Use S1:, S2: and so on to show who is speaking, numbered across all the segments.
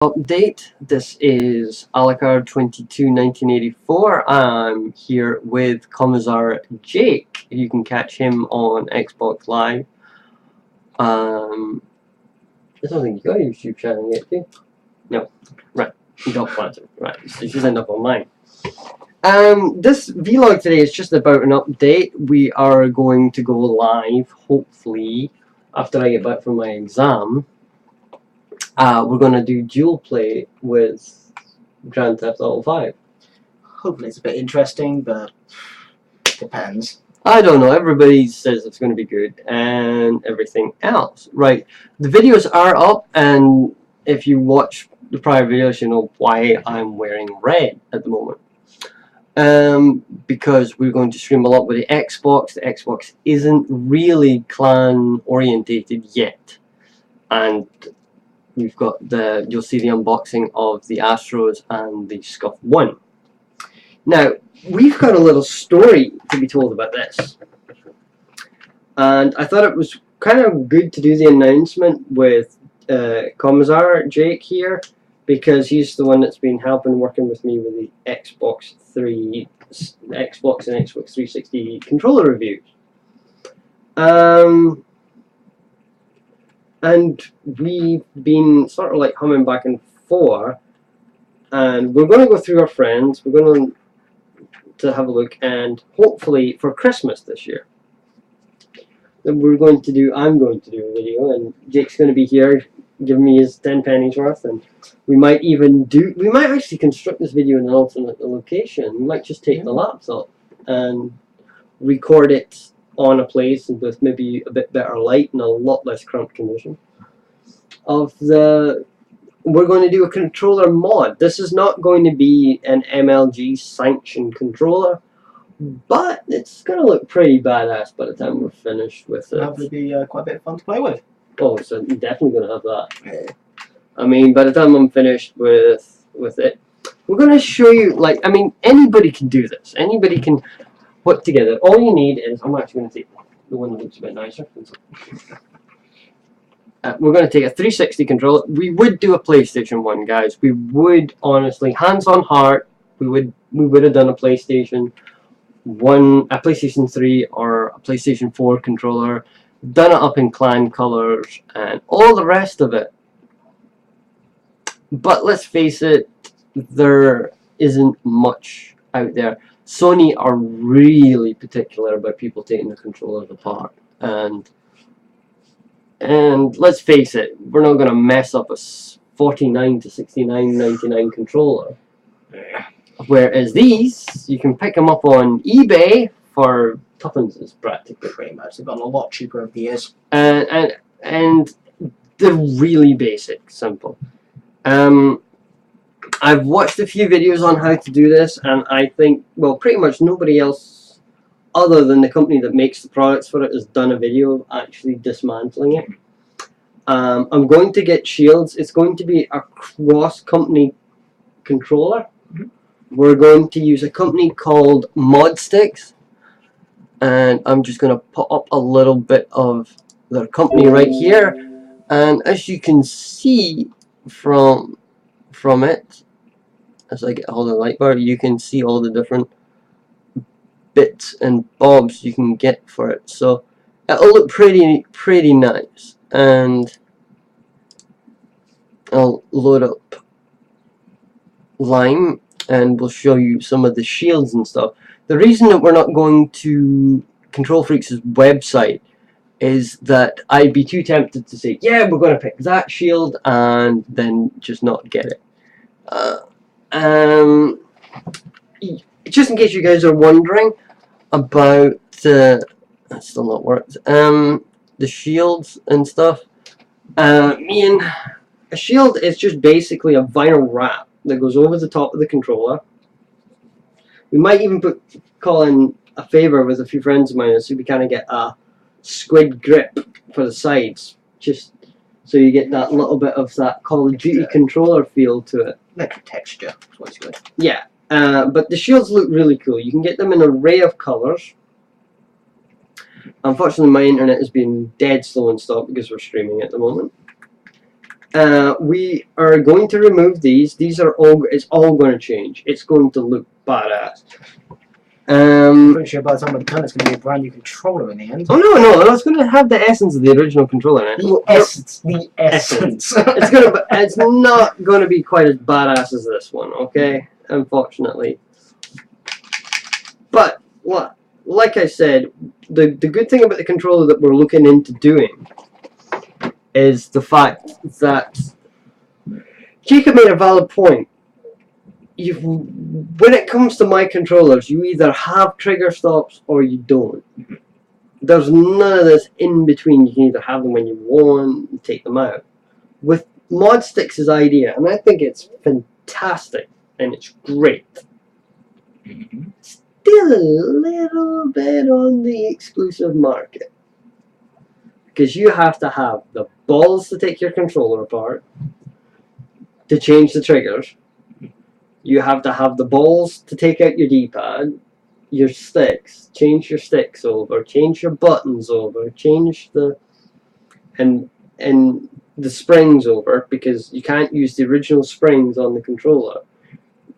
S1: Update. This is Alucard 22 1984. I'm here with Commissar Jake. You can catch him on Xbox Live. I don't think you got a YouTube channel yet, do you? No. Right. You don't plan to. Right. So you just end up on mine. This vlog today is just about an update. We are going to go live, hopefully, after I get back from my exam. We're going to do dual play with Grand Theft Auto 5.
S2: Hopefully it's a bit interesting, but depends.
S1: I don't know, everybody says it's going to be good and everything else. Right, the videos are up, and if you watch the prior videos you know why I'm wearing red at the moment. Because we're going to stream a lot with the Xbox. The Xbox isn't really clan orientated yet. And we've got you'll see the unboxing of the Astros and the Scuff 1. Now, we've got a little story to be told about this. And I thought it was kind of good to do the announcement with Commissar Jake here, because he's the one that's been helping working with me with the Xbox and Xbox 360 controller reviews. And we've been sort of like humming back and forth, and we're going to go through our friends. We're going to have a look, and hopefully for Christmas this year, I'm going to do a video, and Jake's going to be here giving me his 10 pennies worth, and we might actually construct this video in an alternate location. We might just take the laptop and record it on a place with maybe a bit better light and a lot less cramped condition. We're going to do a controller mod. This is not going to be an MLG sanctioned controller, but it's going to look pretty badass by the time we're finished with it.
S2: That would be quite a bit of fun to play with.
S1: Oh, so I'm definitely going to have that. Yeah. I mean, by the time I'm finished with it, we're going to show you, like, I mean, anybody can do this. Anybody can put together. All you need is, I'm actually going to take the one that looks a bit nicer. We're going to take a 360 controller. We would do a PlayStation 1, guys. We would, honestly, hands on heart, we would have done a PlayStation 1, a PlayStation 3 or a PlayStation 4 controller, done it up in clan colors and all the rest of it. But let's face it, there isn't much out there. Sony are really particular about people taking the controllers apart, and let's face it, we're not going to mess up a $49 to $69.99 controller. Whereas these, you can pick them up on eBay for tuppence practically.
S2: Pretty much, they've gotten a lot cheaper over the years.
S1: And they're really basic, simple. I've watched a few videos on how to do this, and I think, well, pretty much nobody else other than the company that makes the products for it has done a video of actually dismantling it. I'm going to get shields. It's going to be a cross-company controller. We're going to use a company called Modsticks, and I'm just going to put up a little bit of their company right here, and as you can see from it, as I get hold of the light bar, you can see all the different bits and bobs you can get for it. So it'll look pretty nice. And I'll load up Lime and we'll show you some of the shields and stuff. The reason that we're not going to Control Freaks' website is that I'd be too tempted to say, yeah, we're going to pick that shield, and then just not get it. Just in case you guys are wondering about that's still not worked. The shields and stuff. A shield is just basically a vinyl wrap that goes over the top of the controller. We might even call in a favor with a few friends of mine, so we kind of get a squid grip for the sides, just so you get that little bit of that Call of Duty controller feel to it.
S2: Electric texture is what's good.
S1: Yeah, but the shields look really cool. You can get them in an array of colours. Unfortunately, my internet has been dead slow and stop because we're streaming at the moment. We are going to remove these. These are all. It's all going to change. It's going to look badass.
S2: I'm pretty sure by the time we're done, it's going to be a brand new controller in the end.
S1: Oh no! It's going to have the essence of the original controller in it.
S2: The essence. The essence.
S1: It's gonna. It's not going to be quite as badass as this one. Okay, unfortunately. But what? Like I said, the good thing about the controller that we're looking into doing is the fact that Jacob made a valid point. When it comes to my controllers, you either have trigger stops or you don't. There's none of this in between. You can either have them when you want and take them out. With Modstick's idea, and I think it's fantastic and it's great, still a little bit on the exclusive market. Because you have to have the balls to take your controller apart, to change the triggers. You have to have the balls to take out your D-pad, your sticks, change your sticks over, change your buttons over, change the and the springs over, because you can't use the original springs on the controller.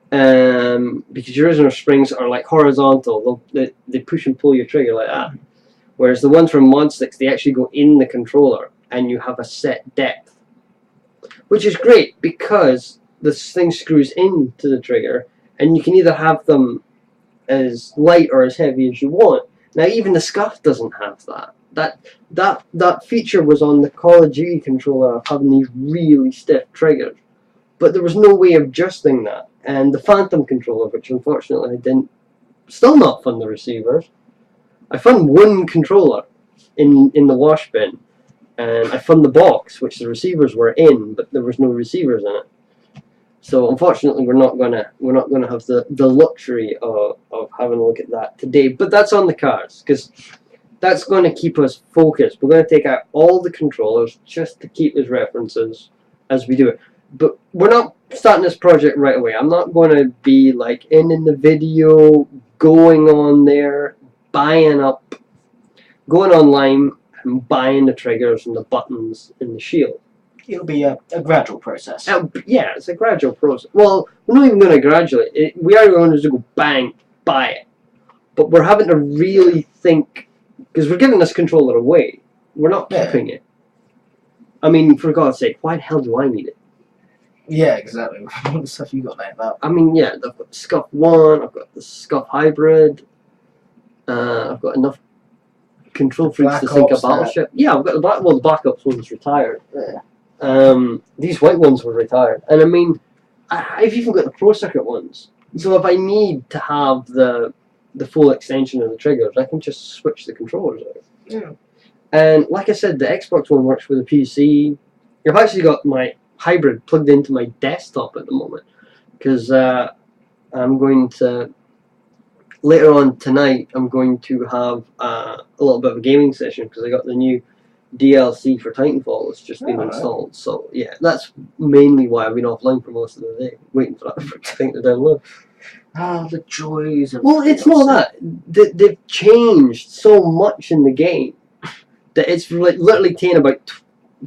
S1: Because your original springs are like horizontal, they push and pull your trigger like that. Whereas the ones from Modsticks, they actually go in the controller and you have a set depth. Which is great because this thing screws into the trigger and you can either have them as light or as heavy as you want. Now even the Scuff doesn't have that. That feature was on the Call of Duty controller of having these really stiff triggers. But there was no way of adjusting that. And the Phantom controller, which unfortunately I didn't, still not fund the receivers. I found one controller in the wash bin, and I found the box which the receivers were in, but there was no receivers in it. So unfortunately, we're not gonna have the luxury of having a look at that today. But that's on the cards because that's going to keep us focused. We're going to take out all the controllers just to keep as references as we do it. But we're not starting this project right away. I'm not going to be like in the video, going on there, buying up, going online and buying the triggers and the buttons and the shield.
S2: It'll be a gradual process.
S1: Yeah, it's a gradual process. Well, we're not even going to graduate. We are going to just go bang, buy it. But we're having to really think, because we're giving this controller away. We're not keeping it. I mean, for God's sake, why the hell do I need it?
S2: Yeah, exactly. What stuff you got like that?
S1: I mean, yeah, I've got the Scuff 1, I've got the Scuff Hybrid, I've got enough Control Freaks to sink a battleship. Yeah, I've got the Black Ops one's retired.
S2: Yeah.
S1: These white ones were retired. And I mean, I've even got the Pro Circuit ones. So if I need to have the full extension of the triggers, I can just switch the controllers out.
S2: Yeah.
S1: And like I said, the Xbox One works with a PC. I've actually got my Hybrid plugged into my desktop at the moment because I'm going to later on tonight I'm going to have a little bit of a gaming session because I got the new DLC for Titanfall that's just been installed. So yeah, that's mainly why I've been offline for most of the day, waiting for that thing to download.
S2: Ah, the joys of
S1: Well, it's not that they've changed so much in the game that it's like literally taken about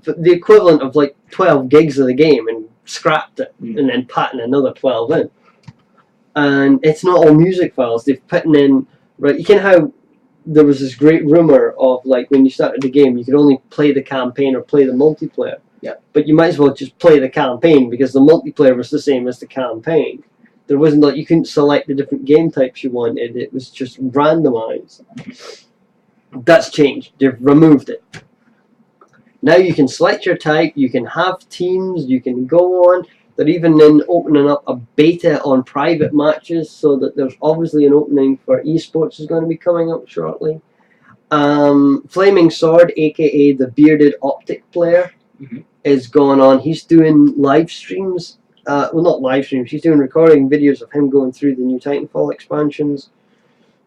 S1: the equivalent of like 12 gigs of the game and scrapped it and then patting another 12 in. And it's not all music files. They've put in, right, you can have, there was this great rumor of like when you started the game you could only play the campaign or play the multiplayer.
S2: Yeah.
S1: But you might as well just play the campaign because the multiplayer was the same as the campaign. There wasn't like you couldn't select the different game types you wanted. It was just randomized. That's changed. They've removed it. Now you can select your type, you can have teams, you can go on. They're even then opening up a beta on private matches so that there's obviously an opening for esports is going to be coming up shortly. Flaming Sword, aka the bearded optic player, is going on. He's doing live streams. Well, not live streams, he's doing recording videos of him going through the new Titanfall expansions,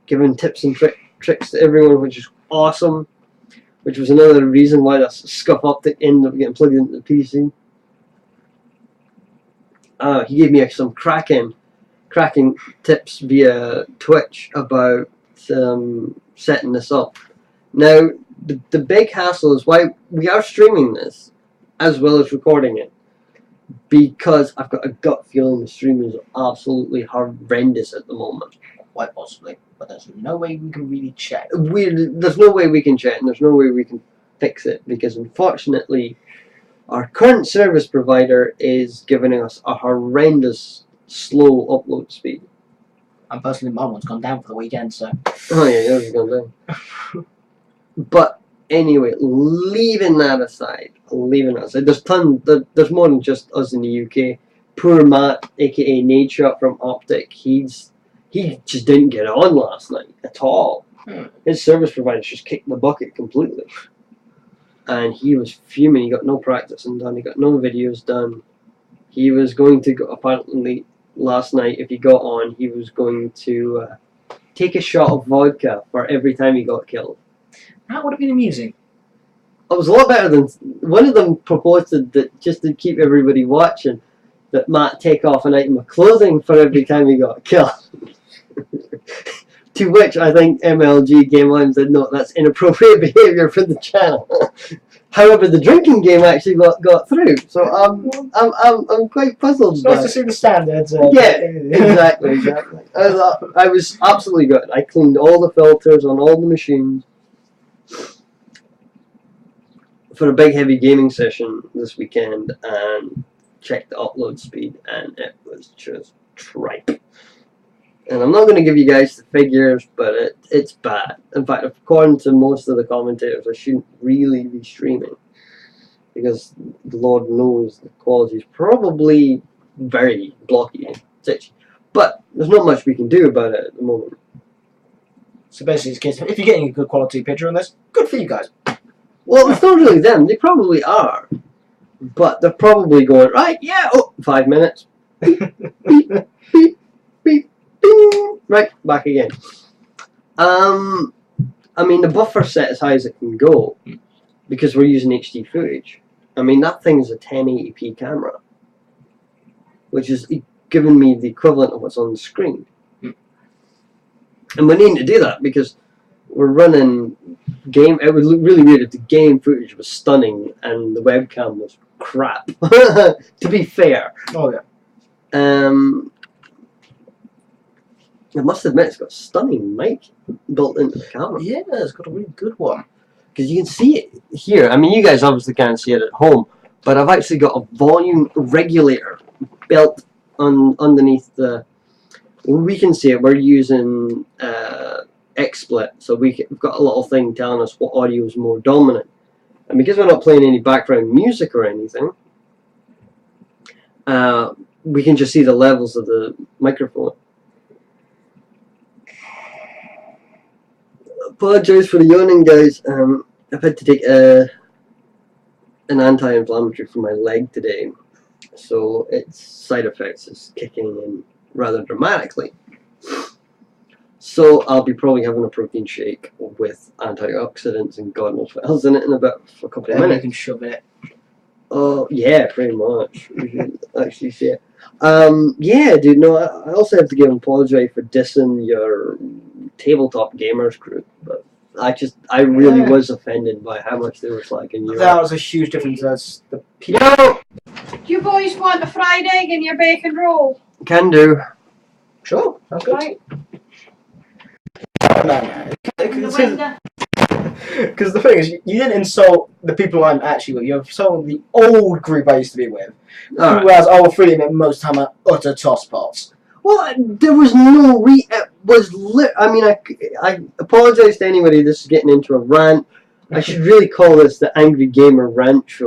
S1: giving tips and tricks to everyone, which is awesome. Which was another reason why the Scuff Optic ended up getting plugged into the PC. He gave me some cracking tips via Twitch about setting this up. Now, the big hassle is why we are streaming this, as well as recording it, because I've got a gut feeling the stream is absolutely horrendous at the moment.
S2: Quite possibly, but there's no way we can really check.
S1: There's no way we can check, and there's no way we can fix it, because unfortunately our current service provider is giving us a horrendous slow upload speed.
S2: And personally, my one's gone down for the weekend, so.
S1: Oh yeah, yours is gone down. But anyway, leaving that aside, there's more than just us in the UK. Poor Matt, aka Nadeshot from Optic, he just didn't get on last night at all. His service provider just kicked the bucket completely. And he was fuming. He got no practicing done. He got no videos done. He was going to go, apparently last night, if he got on, he was going to take a shot of vodka for every time he got killed.
S2: That would have been amusing.
S1: It was a lot better than... One of them proposed that just to keep everybody watching, that Matt take off an item of clothing for every time he got killed. To which I think MLG came on and said, no, that's inappropriate behaviour for the channel. However, the drinking game actually got through, so I'm quite puzzled.
S2: It's nice to see the standards.
S1: Yeah, exactly. I was absolutely good. I cleaned all the filters on all the machines for a big heavy gaming session this weekend, and checked the upload speed, and it was just tripe. And I'm not going to give you guys the figures, but it's bad. In fact, according to most of the commentators, I shouldn't really be streaming, because the Lord knows the quality is probably very blocky and stitchy. But there's not much we can do about it at the moment.
S2: So basically, it's a case of, if you're getting a good quality picture on this, good for you guys.
S1: Well, it's not really them. They probably are. But they're probably going, right, yeah, 5 minutes. Beep, beep, beep, beep. Right, back again. I mean, the buffer set as high as it can go, because we're using HD footage. I mean, that thing is a 1080p camera, which is giving me the equivalent of what's on the screen. And we need to do that because we're running game. It would look really weird if the game footage was stunning and the webcam was crap. To be fair.
S2: Oh yeah.
S1: I must admit, it's got a stunning mic built into the camera.
S2: Yeah, it's got a really good one.
S1: Because you can see it here. I mean, you guys obviously can't see it at home, but I've actually got a volume regulator built underneath the... We can see it. We're using XSplit, so we've got a little thing telling us what audio is more dominant. And because we're not playing any background music or anything, we can just see the levels of the microphone. Apologise for the yawning, guys. I've had to take an anti-inflammatory for my leg today, so its side effects is kicking in rather dramatically. So I'll be probably having a protein shake with antioxidants and God knows what else in it in about for a couple of minutes.
S2: You can shove it.
S1: Oh yeah, pretty much. You should actually see it. Yeah, dude. No, I also have to give an apology for dissing your tabletop gamers group, but I really was offended by how much they were slacking you.
S2: That was a huge difference. That's the
S1: Yo,
S3: Do you boys want a fried egg in your bacon roll?
S1: can do.
S2: Sure, sounds good.
S3: Right.
S2: Because the thing is, you didn't insult the people I'm actually with. You insulted the old group I used to be with,
S1: All
S2: who, as I will freely admit, most of the time are utter tosspots.
S1: Well, there was no it was I mean, I apologize to anybody. This is getting into a rant. I should really call this the Angry Gamer Rant Show.